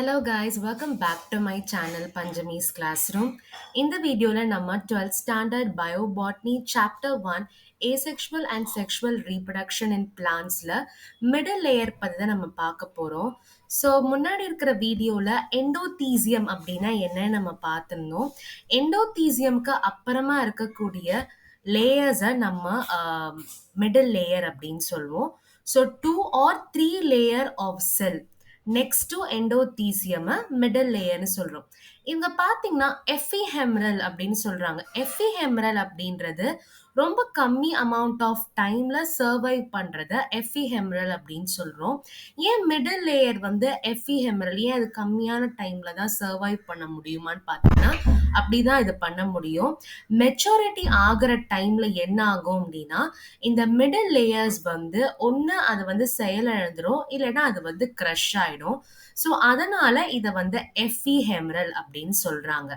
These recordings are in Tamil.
Hello guys, welcome back to my channel Panjami's Classroom. இந்த வீடியோல நம்ம 12th standard biobotany chapter 1 asexual and sexual reproduction in plantsல middle layer பத்தி தான் நம்ம பார்க்க போறோம். ஸோ முன்னாடி இருக்கிற வீடியோல எண்டோதீசியம் அப்படின்னா என்னன்னு நம்ம பார்த்திருந்தோம். எண்டோதீசியம்க்கு அப்புறமா இருக்கக்கூடிய லேயர்ஸை நம்ம மிடில் லேயர் அப்படின்னு சொல்லுவோம். So 2 or 3 layer of cell next to endothecium middle லேயர்னு சொல்றோம். இவங்க பாத்தீங்கன்னா எஃபிஹெமரல் அப்படின்னு சொல்றாங்க. எஃபிஹெமரல் அப்படின்றது ரொம்ப கம்மி அமௌண்ட் ஆஃப் டைம்ல சர்வைவ் பண்றத எஃபிஹெமரல் அப்படின்னு சொல்றோம். ஏன் மிடில் லேயர் எஃபிஹெமரல் ஏன் அது கம்மியான டைம்ல தான் சர்வைவ் பண்ண முடியுமான்னு பாத்தீங்கன்னா அப்படிதான் இது பண்ண முடியும். மெச்சூரிட்டி ஆகிற டைம்ல என்ன ஆகும் அப்படின்னா இந்த மிடில் லேயர்ஸ் ஒண்ணு அது செயலிழந்துரும், இல்லைன்னா அது கிரஷ் ஆயிடும். ஸோ அதனால இதை எஃபிஹெமரல் அப்படின்னு சொல்றாங்க.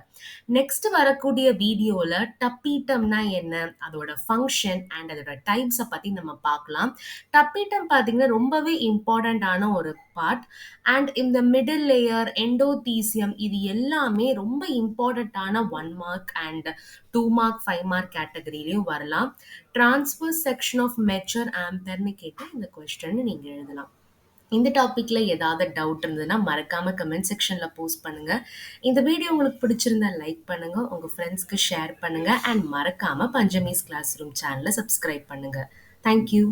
நெக்ஸ்ட் வரக்கூடிய வீடியோல டப்பீட்டம்னா என்ன, அதோட ஃபங்க்ஷன் அண்ட் அதோட டைப்ஸை பத்தி நம்ம பார்க்கலாம். டப்பீட்டம் பார்த்தீங்கன்னா ரொம்பவே இம்பார்ட்டண்டான ஒரு பார்ட். அண்ட் இந்த மிடில் லேயர் எண்டோதீசியம் இது எல்லாமே ரொம்ப இம்பார்ட்டண்டான 1 மார்க் அண்ட் 2 மார்க் 5 மார்க் கேட்டகரியிலையும் வரலாம். டிரான்ஸ்வர்ஸ் செக்ஷன் ஆஃப் மெச்சூர் ஆம்பர்னு கேட்டு இந்த கொஸ்டின் நீங்க எழுதலாம். இந்த டாபிக்ல ஏதாவது டவுட் இருந்ததுன்னா மறக்காம கமெண்ட் செக்ஷன்ல போஸ்ட் பண்ணுங்க. இந்த வீடியோ உங்களுக்கு பிடிச்சிருந்தா லைக் பண்ணுங்க, உங்க ஃப்ரெண்ட்ஸ்க்கு ஷேர் பண்ணுங்க அண்ட் மறக்காம பஞ்சமிஸ் கிளாஸ் ரூம் சேனலை சப்ஸ்கிரைப் பண்ணுங்க. தேங்க்யூ.